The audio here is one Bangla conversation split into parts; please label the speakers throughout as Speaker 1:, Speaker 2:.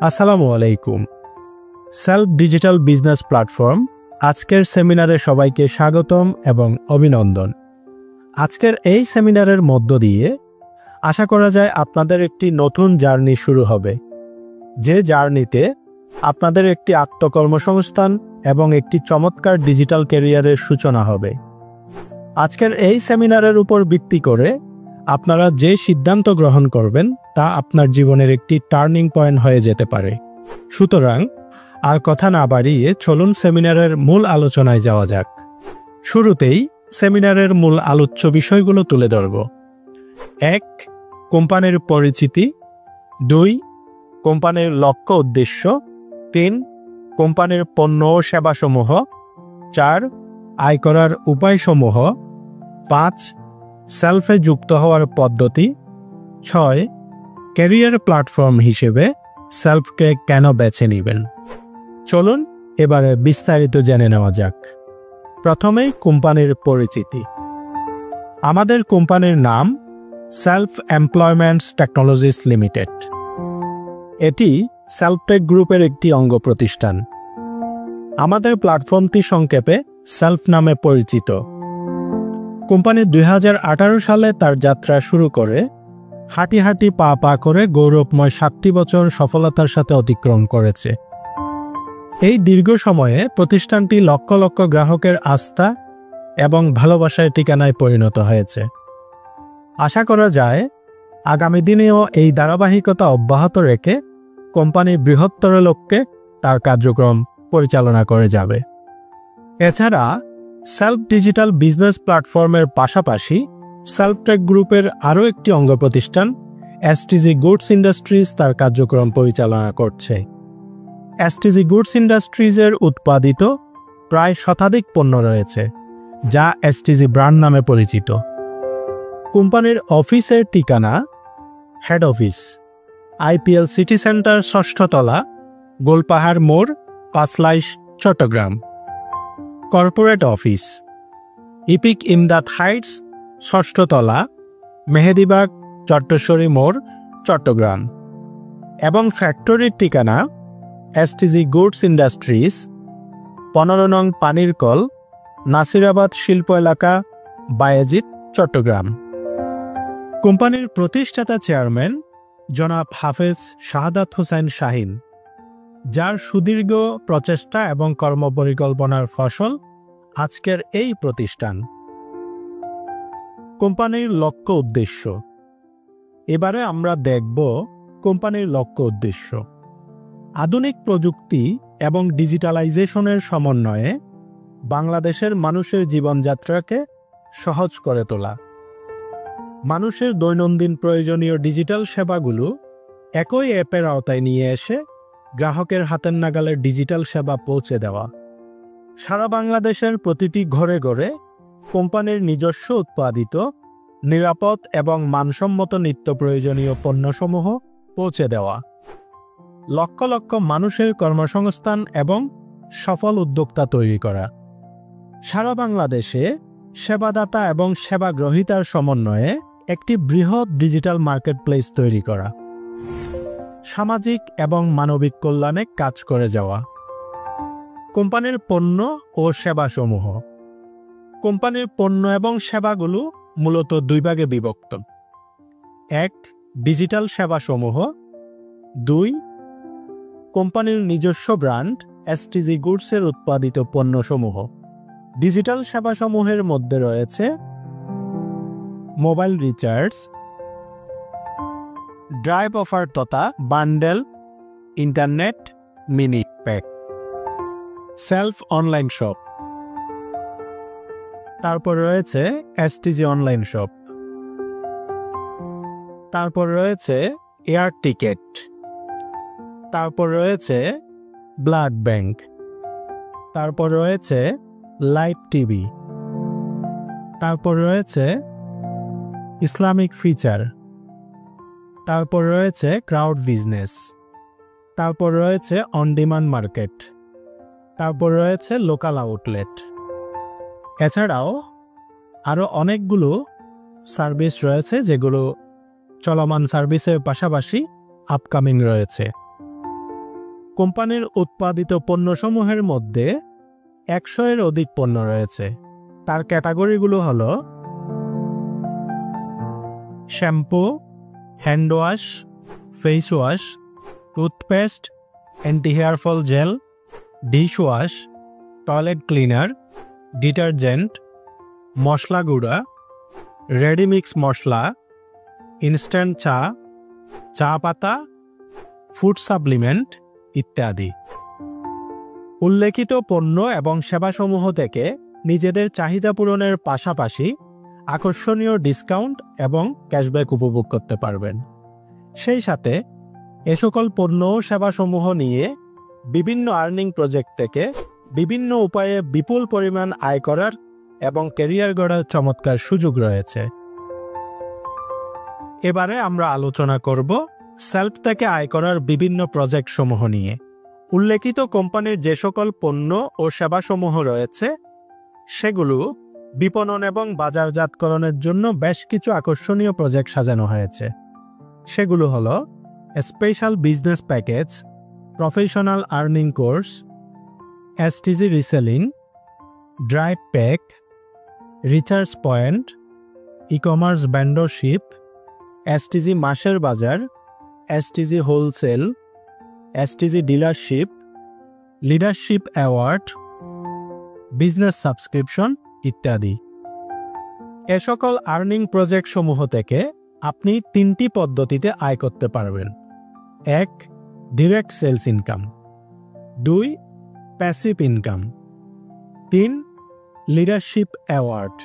Speaker 1: আসসালামু আলাইকুম। সেলফ ডিজিটাল বিজনেস প্ল্যাটফর্ম আজকের সেমিনারে সবাইকে স্বাগতম এবং অভিনন্দন। আজকের এই সেমিনারের মধ্য দিয়ে আশা করা যায় আপনাদের একটি নতুন জার্নি শুরু হবে, যে জার্নিতে আপনাদের একটি আত্মকর্মসংস্থান এবং একটি চমৎকার ডিজিটাল ক্যারিয়ারের সূচনা হবে। আজকের এই সেমিনারের উপর ভিত্তি করে আপনারা যে সিদ্ধান্ত গ্রহণ করবেন তা আপনার জীবনের একটি টার্নিং পয়েন্ট হয়ে যেতে পারে। সুতরাং আর কথা না বাড়িয়ে চলুন সেমিনারের মূল আলোচনায় যাওয়া যাক। শুরুতেই সেমিনারের মূল আলোচ্য বিষয়গুলো তুলে ধরব। 1. কোম্পানির পরিচিতি। 2. কোম্পানির লক্ষ্য উদ্দেশ্য। 3. কোম্পানির পণ্য ও সেবাসমূহ। 4. আয় করার উপায়সমূহ। 5. সেলফে যুক্ত হওয়ার পদ্ধতি। 6. ক্যারিয়ার প্ল্যাটফর্ম হিসেবে সেলফকে কেন বেছে নেবেন। চলুন এবারে বিস্তারিত জেনে নেওয়া যাক। প্রথমেই কোম্পানির পরিচিতি। আমাদের কোম্পানির নাম সেলফ এমপ্লয়মেন্টস টেকনোলজিস লিমিটেড। এটি সেলফটেক গ্রুপের একটি অঙ্গ প্রতিষ্ঠান। আমাদের প্ল্যাটফর্মটি সংক্ষেপে সেলফ নামে পরিচিত। কোম্পানি 2018 সালে তার যাত্রা শুরু করে হাঁটি হাঁটি পা পা করে গৌরবময় 7টি বছর সফলতার সাথে অতিক্রম করেছে। এই দীর্ঘ সময়ে প্রতিষ্ঠানটি লক্ষ লক্ষ গ্রাহকের আস্থা এবং ভালোবাসার ঠিকানায় পরিণত হয়েছে। আশা করা যায় আগামী দিনেও এই ধারাবাহিকতা অব্যাহত রেখে কোম্পানি বৃহত্তর লক্ষ্যে তার কার্যক্রম পরিচালনা করে যাবে। এছাড়া সেলফ ডিজিটাল বিজনেস প্ল্যাটফর্মের পাশাপাশি সেলফটেক গ্রুপের আরও একটি অঙ্গ প্রতিষ্ঠান এসটিজি গুডস ইন্ডাস্ট্রিজ তার কার্যক্রম পরিচালনা করছে। এসটিজি গুডস ইন্ডাস্ট্রিজের উৎপাদিত প্রায় শতাধিক পণ্য রয়েছে, যা এসটিজি ব্র্যান্ড নামে পরিচিত। কোম্পানির অফিসের ঠিকানা head office, IPL City Centre, 6ষ্ঠ তলা, গোলপাহাড় মোড়, Panchlaish, Chattogram. Corporate office Epic Imdad Heights, 6ষ্ঠ তলা, মেহেদিবাগ, চট্টশ্বরী মোড়, চট্টগ্রাম। এবং ফ্যাক্টরির ঠিকানা এসটিজি গুডস ইন্ডাস্ট্রিজ, 15 নং পানির কল, নাসিরাবাদ শিল্প এলাকা, বায়েজিদ, চট্টগ্রাম। কোম্পানির প্রতিষ্ঠাতা চেয়ারম্যান জনাব হাফেজ শাহাদাত হোসেন শাহিন, যার সুদীর্ঘ প্রচেষ্টা এবং কর্মপরিকল্পনার ফসল আজকের এই প্রতিষ্ঠান। কোম্পানির লক্ষ্য উদ্দেশ্য। এবারে আমরা দেখব কোম্পানির লক্ষ্য উদ্দেশ্য। আধুনিক প্রযুক্তি এবং ডিজিটালাইজেশনের সমন্বয়ে বাংলাদেশের মানুষের জীবনযাত্রাকে সহজ করে তোলা। মানুষের দৈনন্দিন প্রয়োজনীয় ডিজিটাল সেবাগুলো একই অ্যাপের আওতায় নিয়ে এসে গ্রাহকের হাতের নাগালের ডিজিটাল সেবা পৌঁছে দেওয়া। সারা বাংলাদেশের প্রতিটি ঘরে ঘরে কোম্পানির নিজস্ব উৎপাদিত নিরাপদ এবং মানসম্মত নিত্য প্রয়োজনীয় পণ্যসমূহ পৌঁছে দেওয়া। লক্ষ লক্ষ মানুষের কর্মসংস্থান এবং সফল উদ্যোক্তা তৈরি করা। সারা বাংলাদেশে সেবাদাতা এবং সেবা গ্রহীতার সমন্বয়ে একটি বৃহৎ ডিজিটাল মার্কেটপ্লেস তৈরি করা। সামাজিক এবং মানবিক কল্যাণে কাজ করে যাওয়া। কোম্পানির পণ্য ও সেবাসমূহ। কোম্পানির পণ্য এবং সেবাগুলো মূলত 2 ভাগে বিভক্ত। 1. ডিজিটাল সেবাসমূহ। 2. কোম্পানির নিজস্ব ব্র্যান্ড এসটিজি গুডসের উৎপাদিত পণ্যসমূহ। ডিজিটাল সেবাসমূহের মধ্যে রয়েছে মোবাইল রিচার্জ, ড্রাইভ অফার তথা bundle, internet, mini pack, self online shop. তারপর রয়েছে এসটিজি অনলাইন শপ। তারপর রয়েছে এয়ার টিকেট। তারপর রয়েছে ব্লাড ব্যাংক। তারপর রয়েছে লাইভ টিভি। তারপর রয়েছে ইসলামিক ফিচার। তারপর রয়েছে ক্রাউড বিজনেস। তারপর রয়েছে অন ডিমান্ড মার্কেট। তারপর রয়েছে লোকাল আউটলেট। এছাড়াও আরও অনেকগুলো সার্ভিস রয়েছে, যেগুলো চলমান সার্ভিসের পাশাপাশি আপকামিং রয়েছে। কোম্পানির উৎপাদিত পণ্যসমূহের মধ্যে 100-এর অধিক পণ্য রয়েছে। তার ক্যাটাগরিগুলো হলো shampoo, hand wash, face wash, toothpaste, anti hair fall gel, dish wash, toilet cleaner, detergent, masala গুঁড়া, রেডিমিক্স মশলা, ইনস্ট্যান্ট চা, চা পাতা, ফুড সাপ্লিমেন্ট ইত্যাদি। উল্লেখিত পণ্য এবং সেবাসমূহ থেকে নিজেদের চাহিদা পূরণের পাশাপাশি আকর্ষণীয় ডিসকাউন্ট এবং ক্যাশব্যাক উপভোগ করতে পারবেন। সেই সাথে এ সকল পণ্য ও সেবাসমূহ নিয়ে বিভিন্ন আর্নিং প্রজেক্ট থেকে বিভিন্ন উপায়ে বিপুল পরিমাণ আয় করার এবং ক্যারিয়ার গড়ার চমৎকার সুযোগ রয়েছে। এবারে আমরা আলোচনা করব সেলফ থেকে আয় করার বিভিন্ন প্রজেক্ট সমূহ নিয়ে। উল্লেখিত কোম্পানির যে সকল পণ্য ও সেবাসমূহ রয়েছে সেগুলো বিপণন এবং বাজারজাতকরণের জন্য বেশ কিছু আকর্ষণীয় প্রজেক্ট সাজানো হয়েছে। সেগুলো হলো special business package, professional earning course, STG reselling, drive pack, recharge point, e commerce vendorship, STG মাসের বাজার, STG wholesale, STG dealership, leadership award, business subscription ইত্যাদি। এ সকল আর্নিং প্রজেক্ট সমূহ থেকে আপনি 3টি পদ্ধতিতে আয় করতে পারবেন। 1. Direct sales income, 2. Passive income, 3. Leadership award.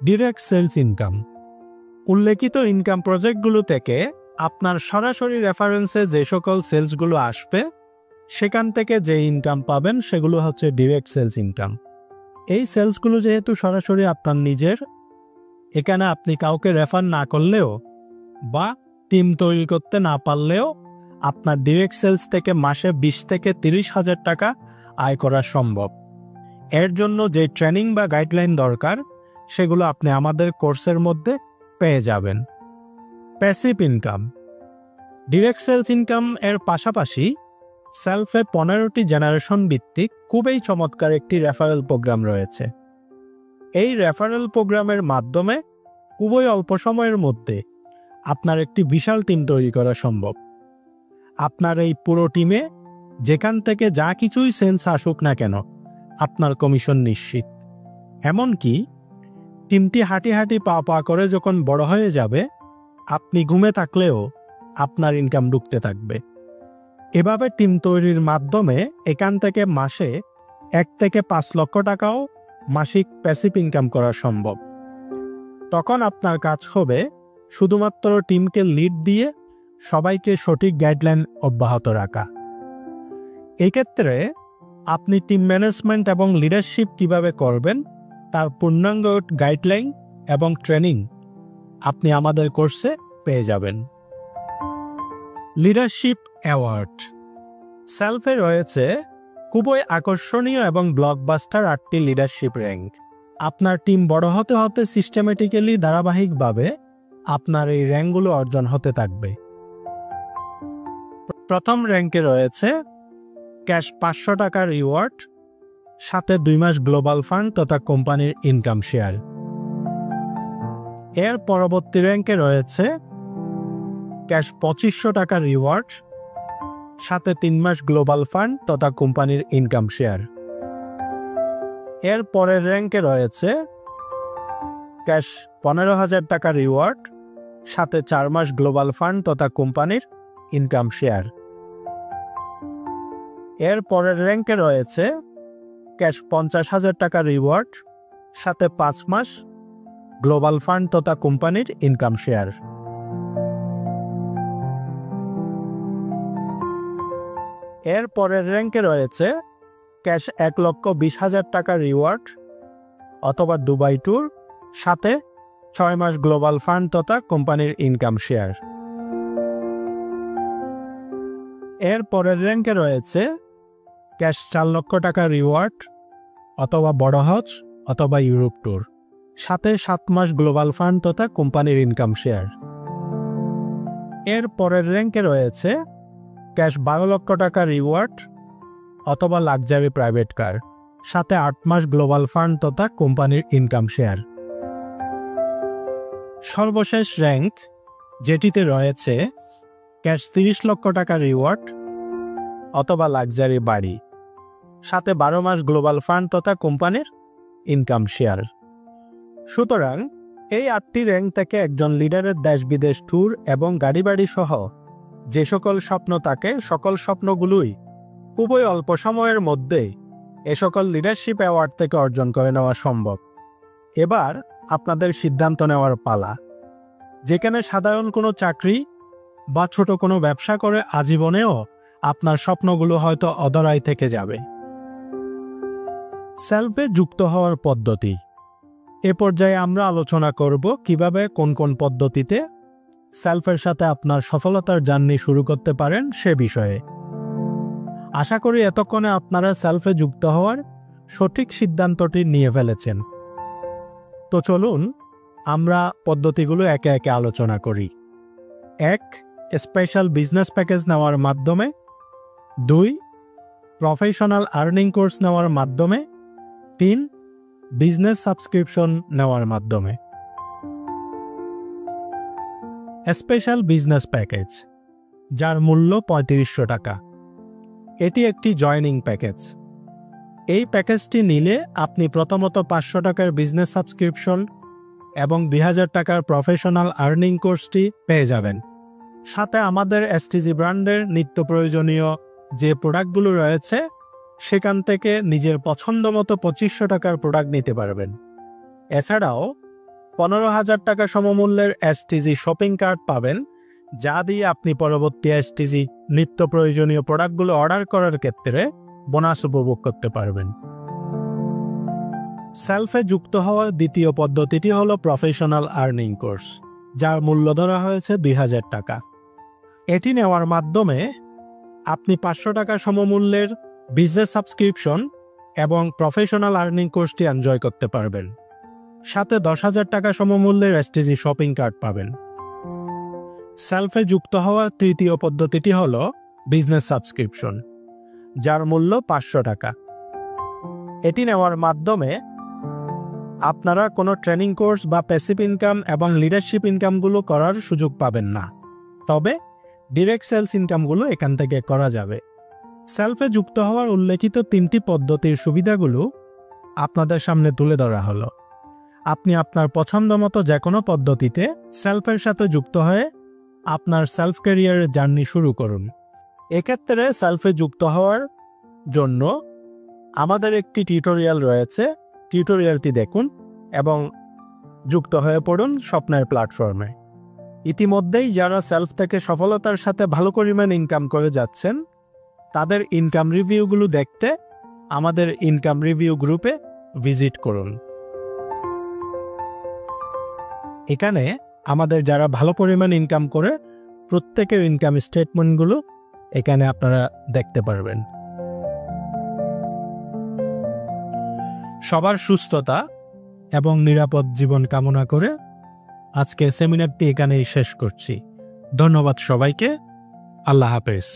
Speaker 1: Direct sales income, উল্লেখিত ইনকাম প্রজেক্টগুলো থেকে আপনার সরাসরি রেফারেন্সে যে সকল সেলসগুলো আসবে সেখান থেকে যে ইনকাম পাবেন সেগুলো হচ্ছে ডিরেক্ট সেলস ইনকাম। এই সেলসগুলো যেহেতু সরাসরি আপনার নিজের, এখানে আপনি কাউকে রেফার না করলেও বা টিম তৈরি করতে না পারলেও আপনার ডিরেক্ট সেলস থেকে মাসে 20 থেকে 30 হাজার টাকা আয় করা সম্ভব। এর জন্য যে ট্রেনিং বা গাইডলাইন দরকার সেগুলো আপনি আমাদের কোর্সের মধ্যে পেয়ে যাবেন। Passive income, direct sales income এর পাশাপাশি সেলফে 15টি জেনারেশন ভিত্তিক খুবই চমৎকার একটি রেফারেল প্রোগ্রাম রয়েছে। এই রেফারেল প্রোগ্রামের মাধ্যমে খুবই অল্প সময়ের মধ্যে আপনার একটি বিশাল টিম তৈরি করা সম্ভব। আপনার এই পুরো টিমে যেখান থেকে যা কিছুই সেন্স আসুক না কেন আপনার কমিশন নিশ্চিত। এমনকি টিমটি হাঁটি হাঁটি পা পা করে যখন বড় হয়ে যাবে আপনি ঘুমে থাকলেও আপনার ইনকাম ঢুকতে থাকবে। এভাবে টিম তৈরির মাধ্যমে এখান থেকে মাসে 1 থেকে 5 লক্ষ টাকাও মাসিক প্যাসিভ ইনকাম করা সম্ভব। তখন আপনার কাজ হবে শুধুমাত্র টিমকে লিড দিয়ে সবাইকে সঠিক গাইডলাইন অব্যাহত রাখা। এক্ষেত্রে আপনি টিম ম্যানেজমেন্ট এবং লিডারশিপ কিভাবে করবেন তার পূর্ণাঙ্গ গাইডলাইন এবং ট্রেনিং আপনি আমাদের কোর্সে পেয়ে যাবেন। লিডারশিপ অ্যাওয়ার্ড, সেলফে রয়েছে খুবই আকর্ষণীয় এবং ব্লকবাস্টার 8টি লিডারশিপ র্যাঙ্ক। আপনার টিম বড় হতে হতে সিস্টেমেটিক্যালি ধারাবাহিকভাবে আপনার এই র্যাঙ্কগুলো অর্জন হতে থাকবে। প্রথম র্যাঙ্কে রয়েছে ক্যাশ 500 টাকার রিওয়ার্ড, সাথে 2 মাস গ্লোবাল ফান্ড তথা কোম্পানির ইনকাম শেয়ার। এর পরবর্তী র্যাঙ্কে রয়েছে ক্যাশ 2500 টাকার রিওয়ার্ড, সাথে 3 মাস গ্লোবাল ফান্ড তথা কোম্পানির ইনকাম শেয়ার। এর পরের র্যাঙ্কে রয়েছে ক্যাশ 15,000 টাকার রিওয়ার্ড, সাথে 4 মাস গ্লোবাল ফান্ড তথা কোম্পানির ইনকাম শেয়ার। এর পরের র্যাঙ্কে রয়েছে ক্যাশ 50,000 টাকার রিওয়ার্ড, সাথে 5 মাস গ্লোবাল ফান্ড তথা কোম্পানির ইনকাম শেয়ার। এর পরের র্যাঙ্কে রয়েছে ক্যাশ 1,20,000 টাকার রিওয়ার্ড অথবা দুবাই ট্যুর, সাথে 6 মাস গ্লোবাল ফান্ড তথা কোম্পানির ইনকাম শেয়ার। এর পরের র্যাঙ্কে রয়েছে ক্যাশ 4 লক্ষ টাকার রিওয়ার্ড অথবা বড় হজ অথবা ইউরোপ ট্যুর, সাথে 7 মাস গ্লোবাল ফান্ড তথা কোম্পানির ইনকাম শেয়ার। এর পরের র্যাঙ্কে রয়েছে ক্যাশ 12 লক্ষ টাকা রিওয়ার্ড অথবা লাক্সারি প্রাইভেট কার, সাথে 8 মাস গ্লোবাল ফান্ড তথা কোম্পানির ইনকাম শেয়ার। সর্বশেষ র্যাঙ্ক যেটিতে রয়েছে ক্যাশ 30 লক্ষ টাকা রিওয়ার্ড অথবা লাক্সারি বাড়ি, সাথে 12 মাস গ্লোবাল ফান্ড তথা কোম্পানির ইনকাম শেয়ার। সুতরাং এই 8টি র্যাঙ্ক থেকে একজন লিডারের দেশ বিদেশ ট্যুর এবং গাড়ি বাড়ি সহ যে সকল স্বপ্ন থাকে, সকল স্বপ্নগুলোই খুবই অল্প সময়ের মধ্যে এ সকল লিডারশিপ অ্যাওয়ার্ড থেকে অর্জন করে নেওয়া সম্ভব। এবার আপনাদের সিদ্ধান্ত নেওয়ার পালা। যেখানে সাধারণ কোনো চাকরি বা ছোট কোনো ব্যবসা করে আজীবনেও আপনার স্বপ্নগুলো হয়তো অধরাই থেকে যাবে। সেলফে যুক্ত হওয়ার পদ্ধতি। এ পর্যায়ে আমরা আলোচনা করব কিভাবে কোন কোন পদ্ধতিতে সেলফের সাথে আপনার সফলতার জার্নি শুরু করতে পারেন সে বিষয়ে। আশা করি এতক্ষণে আপনারা সেলফে যুক্ত হওয়ার সঠিক সিদ্ধান্তটি নিয়ে ফেলেছেন। তো চলুন আমরা পদ্ধতিগুলো একে একে আলোচনা করি। 1. স্পেশাল বিজনেস প্যাকেজ নেওয়ার মাধ্যমে। 2. প্রফেশনাল আর্নিং কোর্স নেওয়ার মাধ্যমে। 3. বিজনেস সাবস্ক্রিপশন নেওয়ার মাধ্যমে। স্পেশাল বিজনেস প্যাকেজ, যার মূল্য 3500 টাকা। এটি একটি জয়নিং প্যাকেজ। এই প্যাকেজটি নিলে আপনি প্রথমত 500 টাকার বিজনেস সাবস্ক্রিপশন এবং 2000 টাকার প্রফেশনাল আর্নিং কোর্সটি পেয়ে যাবেন। সাথে আমাদের এসটিজি ব্র্যান্ডের নিত্য প্রয়োজনীয় যে প্রোডাক্টগুলো রয়েছে সেখান থেকে নিজের পছন্দ মতো 2500 টাকার প্রোডাক্ট নিতে পারবেন। এছাড়াও 15,000 টাকা সমমূল্যের এসটিজি শপিং কার্ড পাবেন, যা দিয়ে আপনি পরবর্তী এসটিজি নিত্য প্রয়োজনীয় প্রোডাক্টগুলো অর্ডার করার ক্ষেত্রে বোনাস উপভোগ করতে পারবেন। সেলফে যুক্ত হওয়ার দ্বিতীয় পদ্ধতিটি হলো প্রফেশনাল আর্নিং কোর্স, যার মূল্য ধরা হয়েছে 2000 টাকা। এটি নেওয়ার মাধ্যমে আপনি 500 টাকা সমমূল্যের বিজনেস সাবস্ক্রিপশন এবং প্রফেশনাল আর্নিং কোর্সটি এনজয় করতে পারবেন। সাথে 10,000 টাকা সমমূল্যের এসটিজি শপিং কার্ড পাবেন। সেলফে যুক্ত হওয়ার তৃতীয় পদ্ধতিটি হল বিজনেস সাবস্ক্রিপশন, যার মূল্য 500 টাকা। এটি নেওয়ার মাধ্যমে আপনারা কোনো ট্রেনিং কোর্স বা প্যাসিভ ইনকাম এবং লিডারশিপ ইনকামগুলো করার সুযোগ পাবেন না, তবে ডিরেক্ট সেলস ইনকামগুলো এখান থেকে করা যাবে। সেলফে যুক্ত হওয়ার উল্লেখিত 3টি পদ্ধতির সুবিধাগুলো আপনাদের সামনে তুলে ধরা হলো। আপনি আপনার পছন্দ মতো যে কোনো পদ্ধতিতে সেলফের সাথে যুক্ত হয়ে আপনার সেলফ ক্যারিয়ারের জার্নি শুরু করুন। এক্ষেত্রে সেলফে যুক্ত হওয়ার জন্য আমাদের একটি টিউটোরিয়াল রয়েছে, টিউটোরিয়ালটি দেখুন এবং যুক্ত হয়ে পড়ুন স্বপ্নের প্ল্যাটফর্মে। ইতিমধ্যেই যারা সেলফ থেকে সফলতার সাথে ভালো পরিমাণ ইনকাম করে যাচ্ছেন তাদের ইনকাম রিভিউগুলো দেখতে আমাদের ইনকাম রিভিউ গ্রুপে ভিজিট করুন। এখানে আমাদের যারা ভালো পরিমাণ ইনকাম করে প্রত্যেকের ইনকাম স্টেটমেন্টগুলো এখানে আপনারা দেখতে পারবেন। সবার সুস্থতা এবং নিরাপদ জীবন কামনা করে আজকে সেমিনারটি এখানেই শেষ করছি। ধন্যবাদ সবাইকে। আল্লাহ হাফেজ।